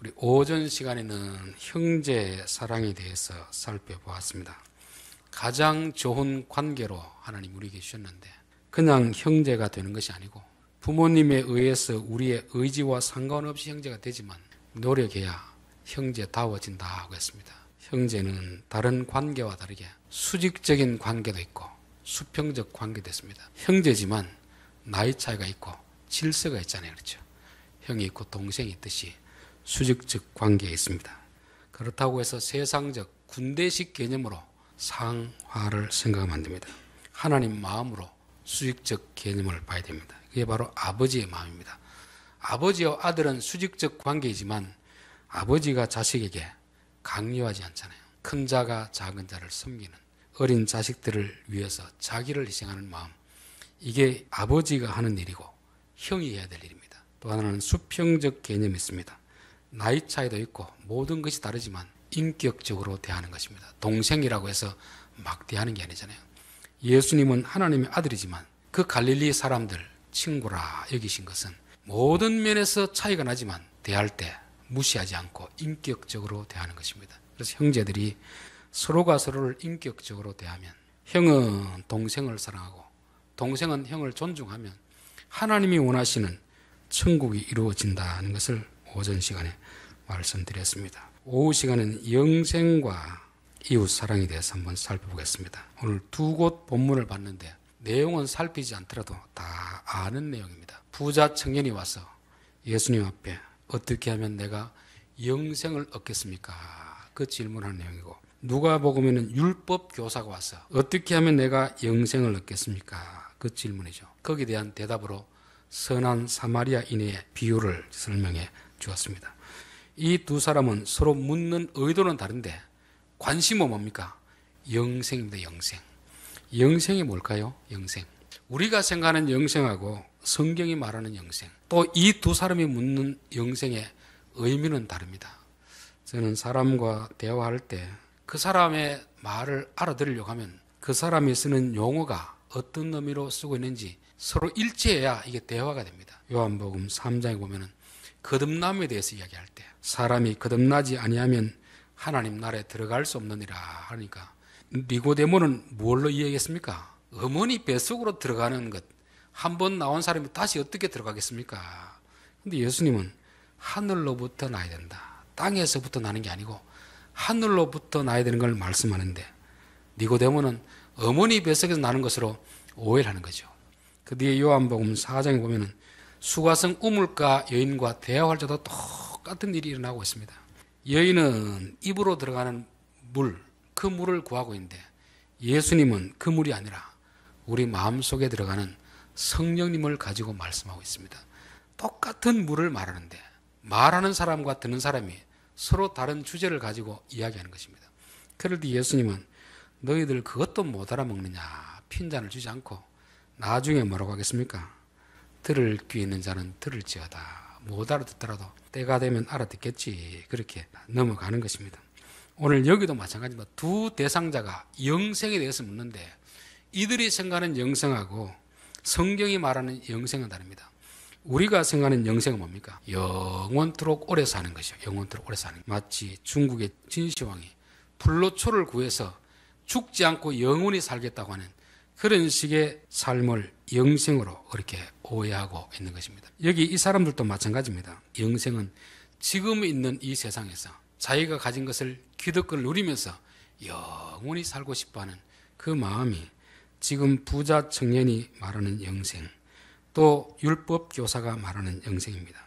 우리 오전 시간에는 형제 사랑에 대해서 살펴보았습니다. 가장 좋은 관계로 하나님 우리에게 주셨는데 그냥 형제가 되는 것이 아니고 부모님에 의해서 우리의 의지와 상관없이 형제가 되지만 노력해야 형제다워진다고 했습니다. 형제는 다른 관계와 다르게 수직적인 관계도 있고 수평적 관계도 있습니다. 형제지만 나이 차이가 있고 질서가 있잖아요. 그렇죠? 형이 있고 동생이 있듯이 수직적 관계에 있습니다. 그렇다고 해서 세상적 군대식 개념으로 상화를 생각하면 안 됩니다. 하나님 마음으로 수직적 개념을 봐야 됩니다. 그게 바로 아버지의 마음입니다. 아버지와 아들은 수직적 관계이지만 아버지가 자식에게 강요하지 않잖아요. 큰 자가 작은 자를 섬기는, 어린 자식들을 위해서 자기를 희생하는 마음, 이게 아버지가 하는 일이고 형이 해야 될 일입니다. 또 하나는 수평적 개념이 있습니다. 나이 차이도 있고 모든 것이 다르지만 인격적으로 대하는 것입니다. 동생이라고 해서 막 대하는 게 아니잖아요. 예수님은 하나님의 아들이지만 그 갈릴리 사람들 친구라 여기신 것은 모든 면에서 차이가 나지만 대할 때 무시하지 않고 인격적으로 대하는 것입니다. 그래서 형제들이 서로가 서로를 인격적으로 대하면 형은 동생을 사랑하고 동생은 형을 존중하면 하나님이 원하시는 천국이 이루어진다는 것을 오전 시간에 말씀드렸습니다. 오후 시간에는 영생과 이웃 사랑에 대해서 한번 살펴보겠습니다. 오늘 두 곳 본문을 봤는데 내용은 살피지 않더라도 다 아는 내용입니다. 부자 청년이 와서 예수님 앞에 어떻게 하면 내가 영생을 얻겠습니까? 그 질문하는 내용이고, 누가복음에는 율법 교사가 와서 어떻게 하면 내가 영생을 얻겠습니까? 그 질문이죠. 거기에 대한 대답으로 선한 사마리아인의 비유를 설명해 주었습니다. 이 두 사람은 서로 묻는 의도는 다른데 관심은 뭡니까? 영생입니다. 영생. 영생이 뭘까요? 영생. 우리가 생각하는 영생하고 성경이 말하는 영생, 또 이 두 사람이 묻는 영생의 의미는 다릅니다. 저는 사람과 대화할 때 그 사람의 말을 알아들으려고 하면 그 사람이 쓰는 용어가 어떤 의미로 쓰고 있는지 서로 일치해야 이게 대화가 됩니다. 요한복음 3장에 보면은 거듭남에 대해서 이야기할 때 사람이 거듭나지 아니하면 하나님 나라에 들어갈 수 없느니라 하니까 니고데모는 뭘로 이야기했습니까? 어머니 뱃속으로 들어가는 것, 한 번 나온 사람이 다시 어떻게 들어가겠습니까? 근데 예수님은 하늘로부터 나야 된다. 땅에서부터 나는 게 아니고 하늘로부터 나야 되는 걸 말씀하는데 니고데모는 어머니 뱃속에서 나는 것으로 오해를 하는 거죠. 그 뒤에 요한복음 4장에 보면은 수가성 우물가 여인과 대화할 때도 똑같은 일이 일어나고 있습니다. 여인은 입으로 들어가는 물, 그 물을 구하고 있는데 예수님은 그 물이 아니라 우리 마음속에 들어가는 성령님을 가지고 말씀하고 있습니다. 똑같은 물을 말하는데 말하는 사람과 듣는 사람이 서로 다른 주제를 가지고 이야기하는 것입니다. 그럴 때 예수님은 너희들 그것도 못 알아먹느냐 핀잔을 주지 않고 나중에 뭐라고 하겠습니까? 들을 귀 있는 자는 들을지어다. 못 알아듣더라도 때가 되면 알아듣겠지. 그렇게 넘어가는 것입니다. 오늘 여기도 마찬가지입니다. 두 대상자가 영생에 대해서 묻는데 이들이 생각하는 영생하고 성경이 말하는 영생은 다릅니다. 우리가 생각하는 영생은 뭡니까? 영원토록 오래 사는 것이요. 영원토록 오래 사는 것. 마치 중국의 진시황이 불로초를 구해서 죽지 않고 영원히 살겠다고 하는 그런 식의 삶을 영생으로 그렇게 오해하고 있는 것입니다. 여기 이 사람들도 마찬가지입니다. 영생은 지금 있는 이 세상에서 자기가 가진 것을 기득권을 누리면서 영원히 살고 싶어하는 그 마음이 지금 부자 청년이 말하는 영생, 또 율법 교사가 말하는 영생입니다.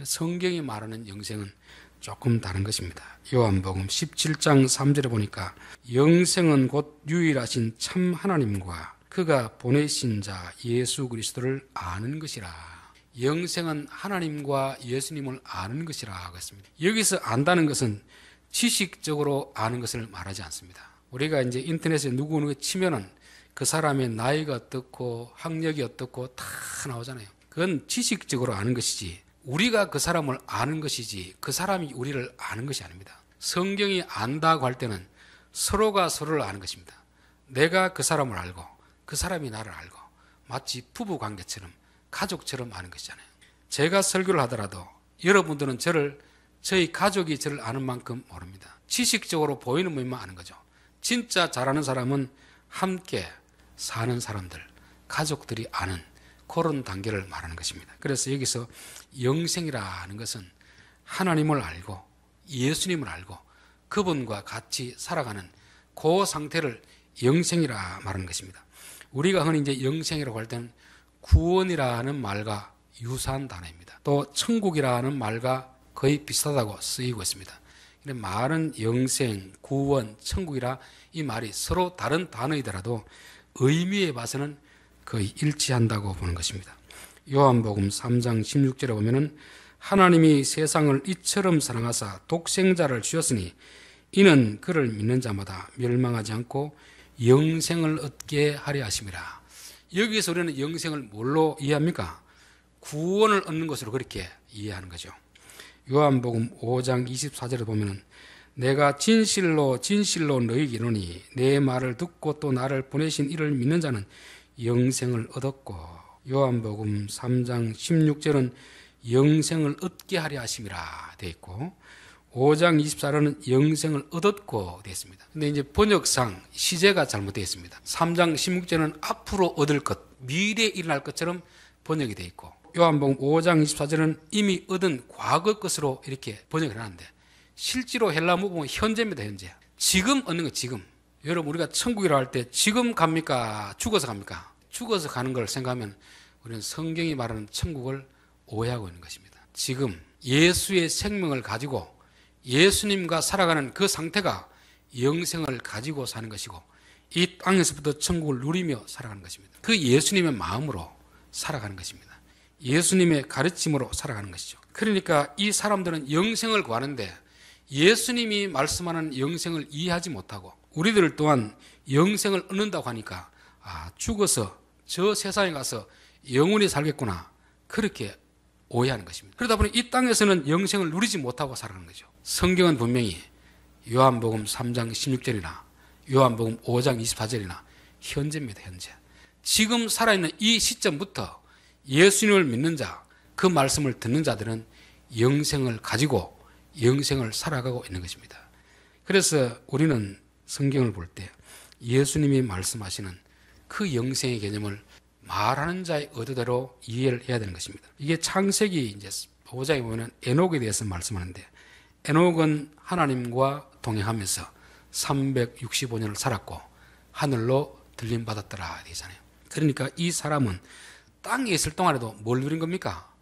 성경이 말하는 영생은 조금 다른 것입니다. 요한복음 17장 3절에 보니까 영생은 곧 유일하신 참 하나님과 그가 보내신 자 예수 그리스도를 아는 것이라. 영생은 하나님과 예수님을 아는 것이라고 했습니다. 여기서 안다는 것은 지식적으로 아는 것을 말하지 않습니다. 우리가 이제 인터넷에 누구 치면은 그 사람의 나이가 어떻고 학력이 어떻고 다 나오잖아요. 그건 지식적으로 아는 것이지 우리가 그 사람을 아는 것이지 그 사람이 우리를 아는 것이 아닙니다. 성경이 안다고 할 때는 서로가 서로를 아는 것입니다. 내가 그 사람을 알고 그 사람이 나를 알고 마치 부부관계처럼 가족처럼 아는 것이잖아요. 제가 설교를 하더라도 여러분들은 저를 저희 가족이 저를 아는 만큼 모릅니다. 지식적으로 보이는 면만 아는 거죠. 진짜 잘 아는 사람은 함께 사는 사람들, 가족들이 아는 그런 단계를 말하는 것입니다. 그래서 여기서 영생이라는 것은 하나님을 알고 예수님을 알고 그분과 같이 살아가는 그 상태를 영생이라 말하는 것입니다. 우리가 흔히 이제 영생이라고 할 때는 구원이라는 말과 유사한 단어입니다. 또 천국이라는 말과 거의 비슷하다고 쓰이고 있습니다. 말은 영생, 구원, 천국이라 이 말이 서로 다른 단어이더라도 의미에 봐서는 거의 일치한다고 보는 것입니다. 요한복음 3장 16절에 보면은 하나님이 세상을 이처럼 사랑하사 독생자를 주셨으니 이는 그를 믿는 자마다 멸망하지 않고 영생을 얻게 하려 하심이라. 여기서 우리는 영생을 뭘로 이해합니까? 구원을 얻는 것으로 그렇게 이해하는 거죠. 요한복음 5장 24절에 보면은 내가 진실로 진실로 너희에게 이르노니 내 말을 듣고 또 나를 보내신 이를 믿는 자는 영생을 얻었고, 요한복음 3장 16절은 영생을 얻게 하려 하심이라 되어 있고, 5장 24절은 영생을 얻었고 되어 있습니다. 근데 이제 번역상 시제가 잘못되어 있습니다. 3장 16절은 앞으로 얻을 것, 미래에 일어날 것처럼 번역이 되어 있고, 요한복음 5장 24절은 이미 얻은 과거 것으로 이렇게 번역을 하는데, 실제로 헬라어 보면 현재입니다. 현재. 지금 얻는 거 지금. 여러분 우리가 천국이라고 할 때 지금 갑니까? 죽어서 갑니까? 죽어서 가는 걸 생각하면 우리는 성경이 말하는 천국을 오해하고 있는 것입니다. 지금 예수의 생명을 가지고 예수님과 살아가는 그 상태가 영생을 가지고 사는 것이고, 이 땅에서부터 천국을 누리며 살아가는 것입니다. 그 예수님의 마음으로 살아가는 것입니다. 예수님의 가르침으로 살아가는 것이죠. 그러니까 이 사람들은 영생을 구하는데 예수님이 말씀하는 영생을 이해하지 못하고, 우리들 또한 영생을 얻는다고 하니까 죽어서 저 세상에 가서 영원히 살겠구나, 그렇게 오해하는 것입니다. 그러다 보니 이 땅에서는 영생을 누리지 못하고 살아가는 거죠. 성경은 분명히 요한복음 3장 16절이나 요한복음 5장 24절이나 현재입니다. 현재. 지금 살아있는 이 시점부터 예수님을 믿는 자, 그 말씀을 듣는 자들은 영생을 가지고 영생을 살아가고 있는 것입니다. 그래서 우리는 성경을 볼 때 예수님이 말씀하시는 그 영생의 개념을 말하는 자의 의도대로 이해를 해야 되는 것입니다. 이게 창세기 이제 5장에 보면 에녹에 대해서 말씀하는데, 에녹은 하나님과 동행하면서 365년을 살았고 하늘로 들림 받았더라 되잖아요. 그러니까 이 사람은 땅에 있을 동안에도 뭘 누린 겁니까?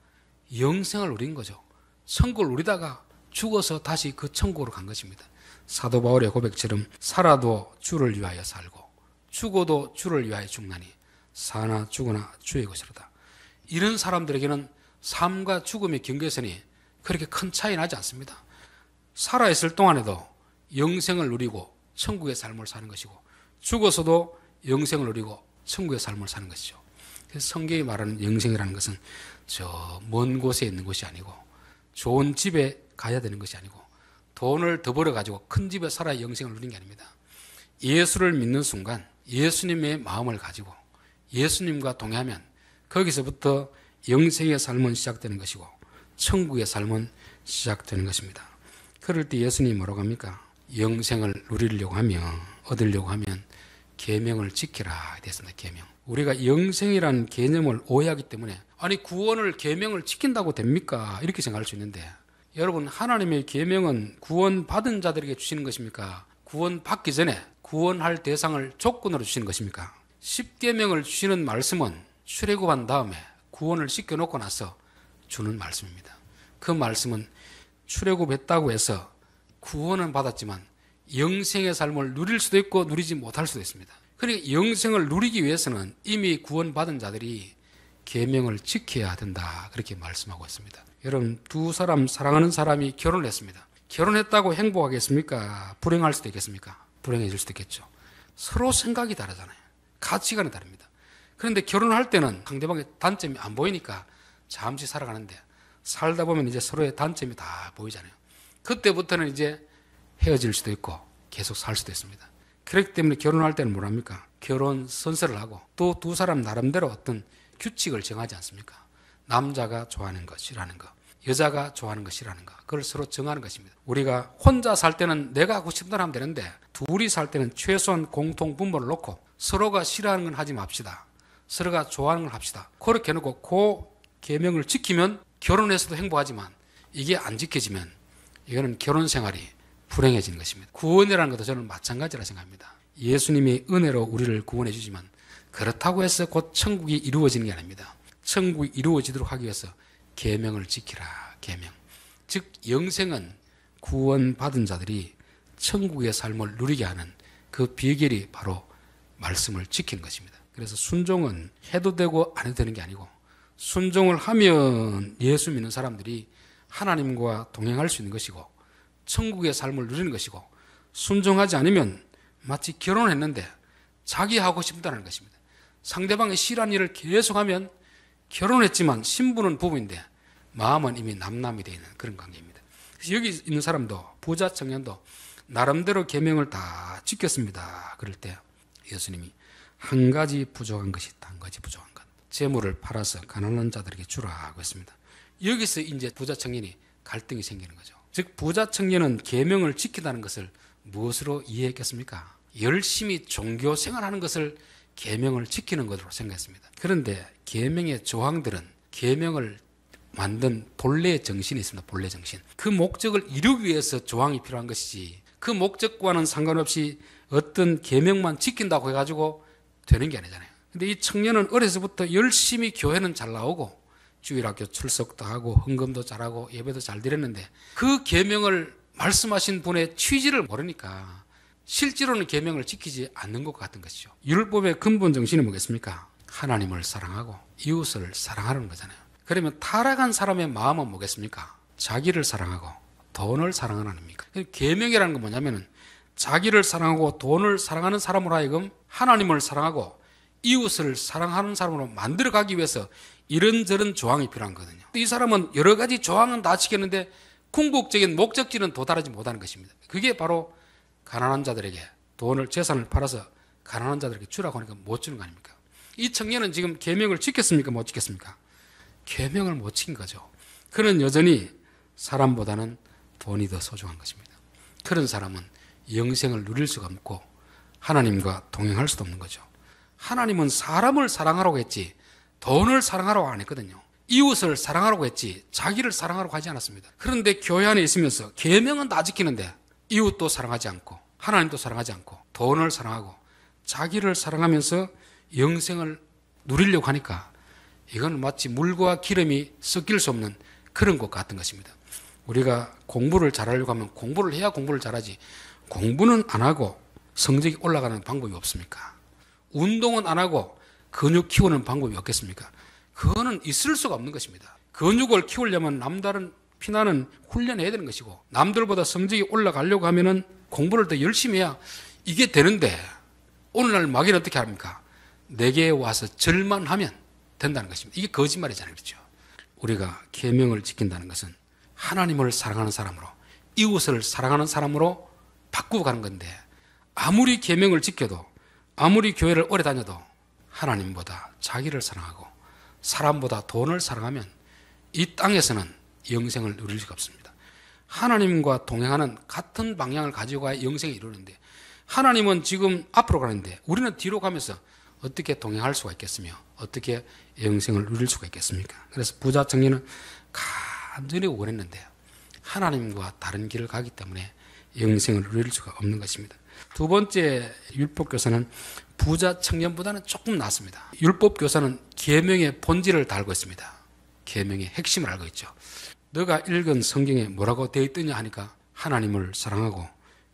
영생을 누린 거죠. 천국을 누리다가 죽어서 다시 그 천국으로 간 것입니다. 사도 바울의 고백처럼 살아도 주를 위하여 살고 죽어도 주를 위하여 죽나니 사나 죽으나 주의 것이로다. 이런 사람들에게는 삶과 죽음의 경계선이 그렇게 큰 차이 나지 않습니다. 살아있을 동안에도 영생을 누리고 천국의 삶을 사는 것이고, 죽어서도 영생을 누리고 천국의 삶을 사는 것이죠. 그래서 성경이 말하는 영생이라는 것은 저 먼 곳에 있는 것이 아니고, 좋은 집에 가야 되는 것이 아니고, 돈을 더 벌어가지고 큰 집에 살아야 영생을 누리는 게 아닙니다. 예수를 믿는 순간 예수님의 마음을 가지고 예수님과 동행하면 거기서부터 영생의 삶은 시작되는 것이고 천국의 삶은 시작되는 것입니다. 그럴 때 예수님이 뭐라고 합니까? 영생을 누리려고 하면, 얻으려고 하면 계명을 지키라 됐습니다. 계명. 우리가 영생이라는 개념을 오해하기 때문에, 아니 구원을 계명을 지킨다고 됩니까? 이렇게 생각할 수 있는데, 여러분 하나님의 계명은 구원받은 자들에게 주시는 것입니까? 구원받기 전에 구원할 대상을 조건으로 주시는 것입니까? 10계명을 주시는 말씀은 출애굽한 다음에 구원을 시켜놓고 나서 주는 말씀입니다. 그 말씀은 출애굽했다고 해서 구원은 받았지만 영생의 삶을 누릴 수도 있고 누리지 못할 수도 있습니다. 그러니까 영생을 누리기 위해서는 이미 구원받은 자들이 계명을 지켜야 된다, 그렇게 말씀하고 있습니다. 여러분, 두 사람, 사랑하는 사람이 결혼을 했습니다. 결혼했다고 행복하겠습니까? 불행할 수도 있겠습니까? 불행해질 수도 있겠죠. 서로 생각이 다르잖아요. 가치관이 다릅니다. 그런데 결혼할 때는 상대방의 단점이 안 보이니까 잠시 살아가는데, 살다 보면 이제 서로의 단점이 다 보이잖아요. 그때부터는 이제 헤어질 수도 있고 계속 살 수도 있습니다. 그렇기 때문에 결혼할 때는 뭐랍니까? 결혼 선서를 하고 또 두 사람 나름대로 어떤 규칙을 정하지 않습니까? 남자가 좋아하는 것, 싫어하는 것, 여자가 좋아하는 것이라는가, 그걸 서로 정하는 것입니다. 우리가 혼자 살 때는 내가 하고 싶은 대로 하면 되는데 둘이 살 때는 최소한 공통 분모를 놓고 서로가 싫어하는 건 하지 맙시다, 서로가 좋아하는 걸 합시다, 그렇게 해놓고 그 계명을 지키면 결혼해서도 행복하지만 이게 안 지켜지면 이거는 결혼 생활이 불행해지는 것입니다. 구원이라는 것도 저는 마찬가지라 생각합니다. 예수님이 은혜로 우리를 구원해 주지만 그렇다고 해서 곧 천국이 이루어지는 게 아닙니다. 천국이 이루어지도록 하기 위해서 계명을 지키라, 계명. 즉 영생은 구원받은 자들이 천국의 삶을 누리게 하는 그 비결이 바로 말씀을 지키는 것입니다. 그래서 순종은 해도 되고 안 해도 되는 게 아니고, 순종을 하면 예수 믿는 사람들이 하나님과 동행할 수 있는 것이고 천국의 삶을 누리는 것이고, 순종하지 않으면 마치 결혼했는데 자기 하고 싶다는 것입니다. 상대방이 싫어하는 일을 계속하면 결혼했지만 신부는 부부인데 마음은 이미 남남이 되어 있는 그런 관계입니다. 그래서 여기 있는 사람도, 부자 청년도 나름대로 계명을 다 지켰습니다. 그럴 때 예수님이 한 가지 부족한 것이 있다. 한 가지 부족한 것. 재물을 팔아서 가난한 자들에게 주라고 했습니다. 여기서 이제 부자 청년이 갈등이 생기는 거죠. 즉 부자 청년은 계명을 지킨다는 것을 무엇으로 이해했겠습니까? 열심히 종교 생활하는 것을 계명을 지키는 것으로 생각했습니다. 그런데 계명의 조항들은 계명을 만든 본래의 정신이 있습니다. 본래 정신. 그 목적을 이루기 위해서 조항이 필요한 것이지, 그 목적과는 상관없이 어떤 계명만 지킨다고 해가지고 되는 게 아니잖아요. 근데 이 청년은 어려서부터 열심히 교회는 잘 나오고 주일학교 출석도 하고 헌금도 잘하고 예배도 잘 드렸는데 그 계명을 말씀하신 분의 취지를 모르니까 실제로는 계명을 지키지 않는 것 같은 것이죠. 율법의 근본 정신이 뭐겠습니까? 하나님을 사랑하고 이웃을 사랑하는 거잖아요. 그러면 타락한 사람의 마음은 뭐겠습니까? 자기를 사랑하고 돈을 사랑하는 아닙니까? 계명이라는 건 뭐냐면은 자기를 사랑하고 돈을 사랑하는 사람으로 하여금 하나님을 사랑하고 이웃을 사랑하는 사람으로 만들어가기 위해서 이런저런 조항이 필요한 거거든요. 이 사람은 여러 가지 조항은 다 지켰는데 궁극적인 목적지는 도달하지 못하는 것입니다. 그게 바로 가난한 자들에게 돈을, 재산을 팔아서 가난한 자들에게 주라고 하니까 못 주는 거 아닙니까? 이 청년은 지금 계명을 지켰습니까? 못 지켰습니까? 계명을 못 지킨 거죠. 그는 여전히 사람보다는 돈이 더 소중한 것입니다. 그런 사람은 영생을 누릴 수가 없고 하나님과 동행할 수도 없는 거죠. 하나님은 사람을 사랑하라고 했지 돈을 사랑하라고 안 했거든요. 이웃을 사랑하라고 했지 자기를 사랑하라고 하지 않았습니다. 그런데 교회 안에 있으면서 계명은 다 지키는데 이웃도 사랑하지 않고 하나님도 사랑하지 않고 돈을 사랑하고 자기를 사랑하면서 영생을 누리려고 하니까 이건 마치 물과 기름이 섞일 수 없는 그런 것 같은 것입니다. 우리가 공부를 잘하려고 하면 공부를 해야 공부를 잘하지 공부는 안 하고 성적이 올라가는 방법이 없습니까? 운동은 안 하고 근육 키우는 방법이 없겠습니까? 그거는 있을 수가 없는 것입니다. 근육을 키우려면 남다른 피나는 훈련해야 되는 것이고 남들보다 성적이 올라가려고 하면은 공부를 더 열심히 해야 이게 되는데 오늘날 마귀는 어떻게 합니까? 내게 와서 절만 하면 된다는 것입니다. 이게 거짓말이잖아요. 그렇죠? 우리가 계명을 지킨다는 것은 하나님을 사랑하는 사람으로 이웃을 사랑하는 사람으로 바꾸고 가는 건데 아무리 계명을 지켜도 아무리 교회를 오래 다녀도 하나님보다 자기를 사랑하고 사람보다 돈을 사랑하면 이 땅에서는 영생을 누릴 수가 없습니다. 하나님과 동행하는 같은 방향을 가지고 가야 영생이 이루는데 하나님은 지금 앞으로 가는데 우리는 뒤로 가면서 어떻게 동행할 수가 있겠으며 어떻게 영생을 누릴 수가 있겠습니까? 그래서 부자 청년은 간절히 원했는데 하나님과 다른 길을 가기 때문에 영생을 누릴 수가 없는 것입니다. 두 번째 율법교사는 부자 청년보다는 조금 낫습니다. 율법교사는 계명의 본질을 다 알고 있습니다. 계명의 핵심을 알고 있죠. 너가 읽은 성경에 뭐라고 되어 있더냐 하니까 하나님을 사랑하고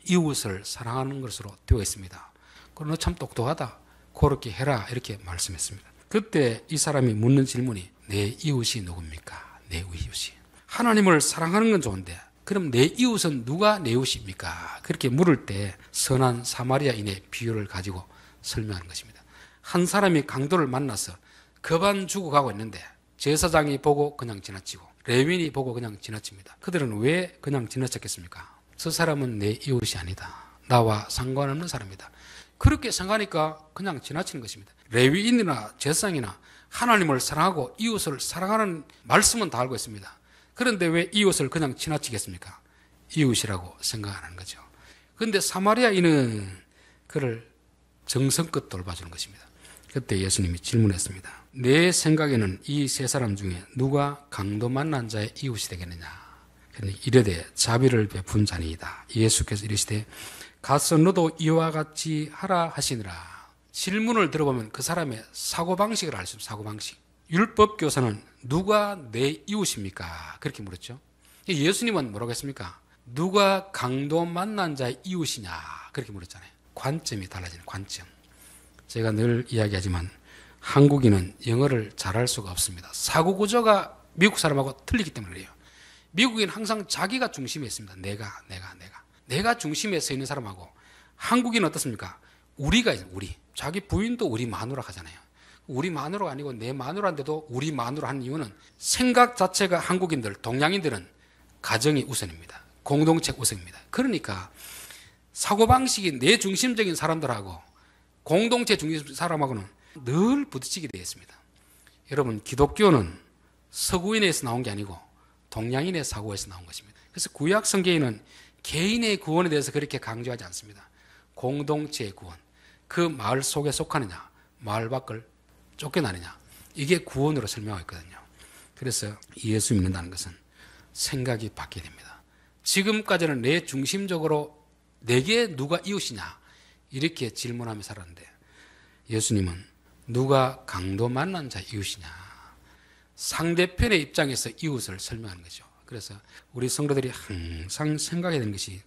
이웃을 사랑하는 것으로 되어 있습니다. 그럼 너 참 똑똑하다. 그렇게 해라 이렇게 말씀했습니다. 그때 이 사람이 묻는 질문이 내 이웃이 누굽니까? 내 이웃이. 하나님을 사랑하는 건 좋은데 그럼 내 이웃은 누가 내 이웃입니까? 그렇게 물을 때 선한 사마리아인의 비유를 가지고 설명하는 것입니다. 한 사람이 강도를 만나서 겁안 주고 가고 있는데 제사장이 보고 그냥 지나치고 레위인이 보고 그냥 지나칩니다. 그들은 왜 그냥 지나쳤겠습니까? 저 사람은 내 이웃이 아니다. 나와 상관없는 사람이다. 그렇게 생각하니까 그냥 지나치는 것입니다. 레위인이나 제사장이나 하나님을 사랑하고 이웃을 사랑하는 말씀은 다 알고 있습니다. 그런데 왜 이웃을 그냥 지나치겠습니까? 이웃이라고 생각 안 하는 거죠. 그런데 사마리아인은 그를 정성껏 돌봐주는 것입니다. 그때 예수님이 질문했습니다. 내 생각에는 이 세 사람 중에 누가 강도 만난 자의 이웃이 되겠느냐? 이르되 자비를 베푼 자니이다. 예수께서 이르시되 가서 너도 이와 같이 하라 하시니라. 질문을 들어보면 그 사람의 사고방식을 알 수 있습니다. 사고방식. 율법교사는 누가 내 이웃입니까? 그렇게 물었죠. 예수님은 뭐라고 했습니까? 누가 강도 만난 자의 이웃이냐? 그렇게 물었잖아요. 관점이 달라지는 관점. 제가 늘 이야기하지만 한국인은 영어를 잘할 수가 없습니다. 사고구조가 미국 사람하고 틀리기 때문에 그래요. 미국인은 항상 자기가 중심에 있습니다. 내가 중심에 서 있는 사람하고 한국인은 어떻습니까? 우리가 있어요. 우리. 자기 부인도 우리 마누라 하잖아요. 우리 마누라가 아니고 내 마누라인데도 우리 마누라 하는 이유는 생각 자체가 한국인들, 동양인들은 가정이 우선입니다. 공동체 우선입니다. 그러니까 사고방식이 내 중심적인 사람들하고 공동체 중심 사람하고는 늘 부딪히게 되어 있습니다. 여러분, 기독교는 서구인에서 나온 게 아니고 동양인의 사고에서 나온 것입니다. 그래서 구약 성경에는 개인의 구원에 대해서 그렇게 강조하지 않습니다. 공동체의 구원. 그 마을 속에 속하느냐, 마을 밖을 쫓겨나느냐, 이게 구원으로 설명하고 있거든요. 그래서 예수 믿는다는 것은 생각이 바뀌게 됩니다. 지금까지는 내 중심적으로 내게 누가 이웃이냐 이렇게 질문하며 살았는데 예수님은 누가 강도 만난 자 이웃이냐, 상대편의 입장에서 이웃을 설명하는 거죠. 그래서 우리 성도들이 항상 생각해야 되는 것이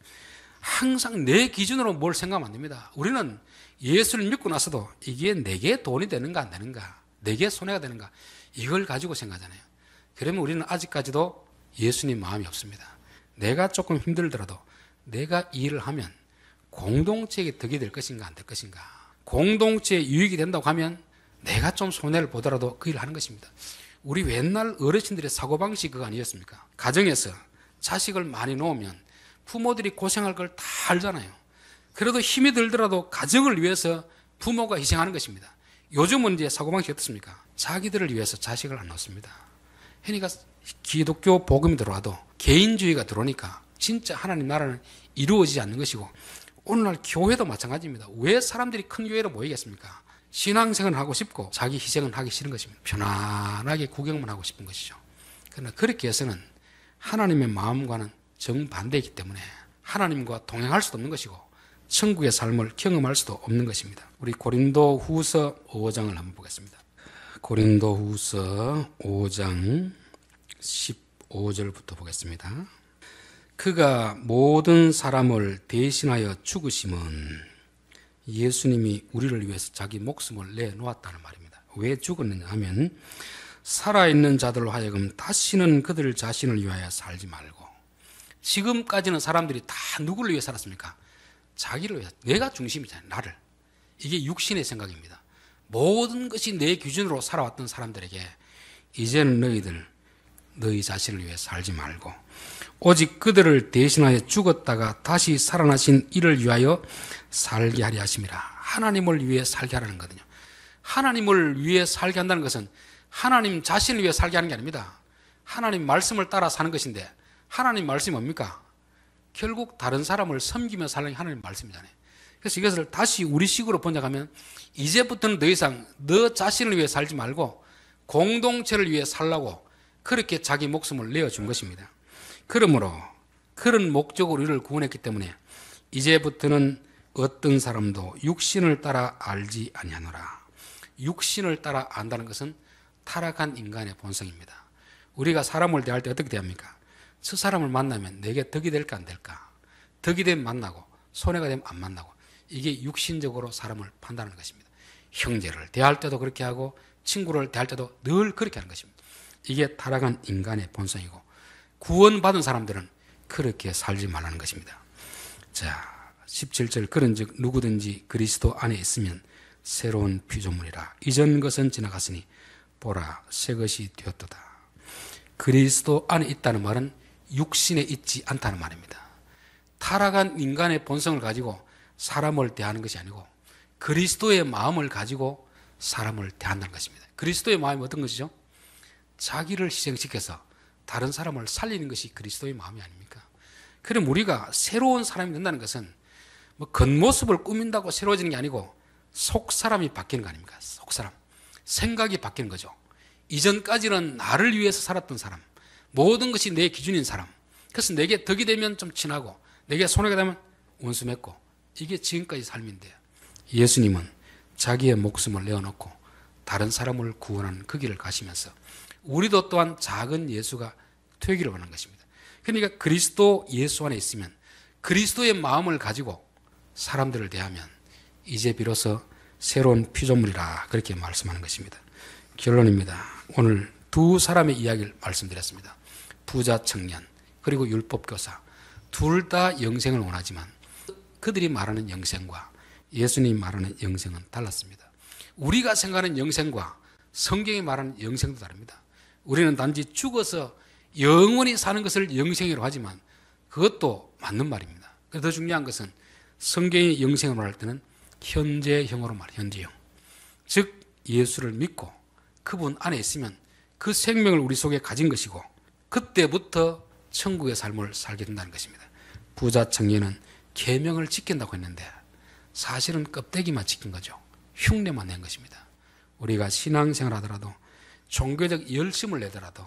항상 내 기준으로 뭘 생각하면 안 됩니다. 우리는 예수를 믿고 나서도 이게 내게 돈이 되는가 안 되는가, 내게 손해가 되는가, 이걸 가지고 생각하잖아요. 그러면 우리는 아직까지도 예수님 마음이 없습니다. 내가 조금 힘들더라도 내가 이 일을 하면 공동체에게 덕이 될 것인가 안 될 것인가, 공동체에 유익이 된다고 하면 내가 좀 손해를 보더라도 그 일을 하는 것입니다. 우리 옛날 어르신들의 사고방식이 그거 아니었습니까? 가정에서 자식을 많이 놓으면 부모들이 고생할 걸 다 알잖아요. 그래도 힘이 들더라도 가정을 위해서 부모가 희생하는 것입니다. 요즘은 이제 사고방식이 어떻습니까? 자기들을 위해서 자식을 안 낳습니다. 그러니까 기독교 복음이 들어와도 개인주의가 들어오니까 진짜 하나님 나라는 이루어지지 않는 것이고, 오늘날 교회도 마찬가지입니다. 왜 사람들이 큰 교회로 모이겠습니까? 신앙생활은 하고 싶고 자기 희생은 하기 싫은 것입니다. 편안하게 구경만 하고 싶은 것이죠. 그러나 그렇게 해서는 하나님의 마음과는 정반대이기 때문에 하나님과 동행할 수도 없는 것이고 천국의 삶을 경험할 수도 없는 것입니다. 우리 고린도 후서 5장을 한번 보겠습니다. 고린도 후서 5장 15절부터 보겠습니다. 그가 모든 사람을 대신하여 죽으심은 예수님이 우리를 위해서 자기 목숨을 내놓았다는 말입니다. 왜 죽었느냐 하면 살아있는 자들로 하여금 다시는 그들 자신을 위하여 살지 말고, 지금까지는 사람들이 다 누구를 위해 살았습니까? 자기를 위해, 내가 중심이잖아요. 나를. 이게 육신의 생각입니다. 모든 것이 내 기준으로 살아왔던 사람들에게 이제는 너희 자신을 위해 살지 말고 오직 그들을 대신하여 죽었다가 다시 살아나신 이를 위하여 살게 하려 하심이라. 하나님을 위해 살게 하라는 거거든요. 하나님을 위해 살게 한다는 것은 하나님 자신을 위해 살게 하는 게 아닙니다. 하나님 말씀을 따라 사는 것인데, 하나님 말씀이 뭡니까? 결국 다른 사람을 섬기며 살는 게 하나님 말씀이잖아요. 그래서 이것을 다시 우리식으로 번역하면 이제부터는 더 이상 너 자신을 위해 살지 말고 공동체를 위해 살라고 그렇게 자기 목숨을 내어준 것입니다. 그러므로 그런 목적으로 우리를 구원했기 때문에 이제부터는 어떤 사람도 육신을 따라 알지 아니하노라. 육신을 따라 안다는 것은 타락한 인간의 본성입니다. 우리가 사람을 대할 때 어떻게 대합니까? 저 사람을 만나면 내게 덕이 될까 안 될까? 덕이 되면 만나고 손해가 되면 안 만나고, 이게 육신적으로 사람을 판단하는 것입니다. 형제를 대할 때도 그렇게 하고 친구를 대할 때도 늘 그렇게 하는 것입니다. 이게 타락한 인간의 본성이고, 구원받은 사람들은 그렇게 살지 말라는 것입니다. 자, 17절 그런즉 누구든지 그리스도 안에 있으면 새로운 피조물이라. 이전 것은 지나갔으니 보라 새 것이 되었도다. 그리스도 안에 있다는 말은 육신에 있지 않다는 말입니다. 타락한 인간의 본성을 가지고 사람을 대하는 것이 아니고 그리스도의 마음을 가지고 사람을 대한다는 것입니다. 그리스도의 마음이 어떤 것이죠? 자기를 희생시켜서 다른 사람을 살리는 것이 그리스도의 마음이 아닙니까? 그럼 우리가 새로운 사람이 된다는 것은 뭐 겉모습을 꾸민다고 새로워지는 게 아니고 속 사람이 바뀌는 거 아닙니까? 속 사람. 생각이 바뀌는 거죠. 이전까지는 나를 위해서 살았던 사람, 모든 것이 내 기준인 사람, 그래서 내게 덕이 되면 좀 친하고 내게 손해가 되면 원수 맺고, 이게 지금까지 삶인데, 예수님은 자기의 목숨을 내어놓고 다른 사람을 구원하는 그 길을 가시면서 우리도 또한 작은 예수가 되기를 원하는 것입니다. 그러니까 그리스도 예수 안에 있으면 그리스도의 마음을 가지고 사람들을 대하면 이제 비로소 새로운 피조물이라, 그렇게 말씀하는 것입니다. 결론입니다. 오늘 두 사람의 이야기를 말씀드렸습니다. 부자 청년 그리고 율법교사, 둘 다 영생을 원하지만 그들이 말하는 영생과 예수님이 말하는 영생은 달랐습니다. 우리가 생각하는 영생과 성경이 말하는 영생도 다릅니다. 우리는 단지 죽어서 영원히 사는 것을 영생이라고 하지만 그것도 맞는 말입니다. 더 중요한 것은 성경이 영생을 말할 때는 현재형으로 말해요. 현재형. 즉 예수를 믿고 그분 안에 있으면 그 생명을 우리 속에 가진 것이고 그때부터 천국의 삶을 살게 된다는 것입니다. 부자 청년은 계명을 지킨다고 했는데 사실은 껍데기만 지킨 거죠. 흉내만 낸 것입니다. 우리가 신앙생활 하더라도 종교적 열심을 내더라도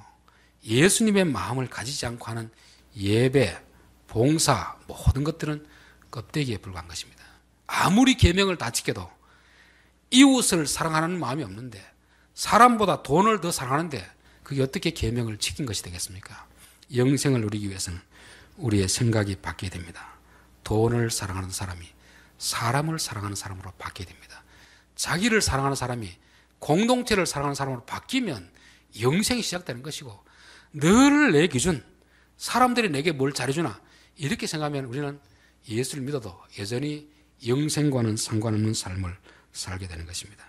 예수님의 마음을 가지지 않고 하는 예배, 봉사, 모든 것들은 껍데기에 불과한 것입니다. 아무리 계명을 다 지켜도 이웃을 사랑하는 마음이 없는데, 사람보다 돈을 더 사랑하는데 그게 어떻게 계명을 지킨 것이 되겠습니까? 영생을 누리기 위해서는 우리의 생각이 바뀌어야 됩니다. 돈을 사랑하는 사람이 사람을 사랑하는 사람으로 바뀌어야 됩니다. 자기를 사랑하는 사람이 공동체를 사랑하는 사람으로 바뀌면 영생이 시작되는 것이고, 늘 내 기준, 사람들이 내게 뭘 잘해주나 이렇게 생각하면 우리는 예수를 믿어도 여전히 영생과는 상관없는 삶을 살게 되는 것입니다.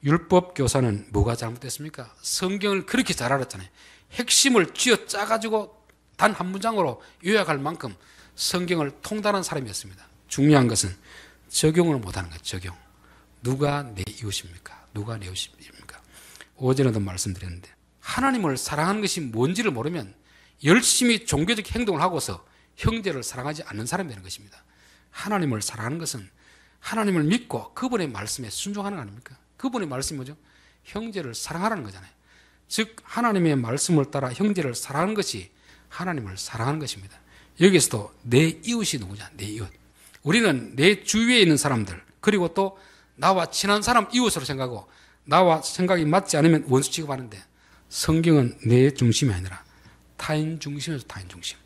율법 교사는 뭐가 잘못됐습니까? 성경을 그렇게 잘 알았잖아요. 핵심을 쥐어 짜가지고 단 한 문장으로 요약할 만큼 성경을 통달한 사람이었습니다. 중요한 것은 적용을 못하는 거예요. 적용. 누가 내 이웃입니까? 누가 내 이웃입니까? 어제도 말씀드렸는데, 하나님을 사랑하는 것이 뭔지를 모르면 열심히 종교적 행동을 하고서 형제를 사랑하지 않는 사람이 되는 것입니다. 하나님을 사랑하는 것은 하나님을 믿고 그분의 말씀에 순종하는 거 아닙니까? 그분의 말씀이 뭐죠? 형제를 사랑하라는 거잖아요. 즉 하나님의 말씀을 따라 형제를 사랑하는 것이 하나님을 사랑하는 것입니다. 여기서도 내 이웃이 누구냐? 내 이웃. 우리는 내 주위에 있는 사람들, 그리고 또 나와 친한 사람 이웃으로 생각하고 나와 생각이 맞지 않으면 원수 취급하는데, 성경은 내 중심이 아니라 타인 중심에서 타인 중심.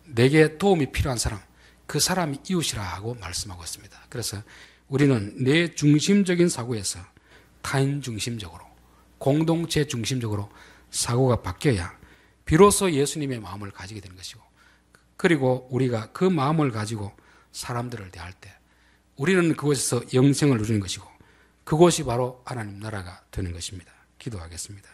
내게 도움이 필요한 사람, 그 사람이 이웃이라고 말씀하고 있습니다. 그래서 우리는 내 중심적인 사고에서 타인 중심적으로, 공동체 중심적으로 사고가 바뀌어야 비로소 예수님의 마음을 가지게 되는 것이고, 그리고 우리가 그 마음을 가지고 사람들을 대할 때 우리는 그곳에서 영생을 누리는 것이고, 그곳이 바로 하나님 나라가 되는 것입니다. 기도하겠습니다.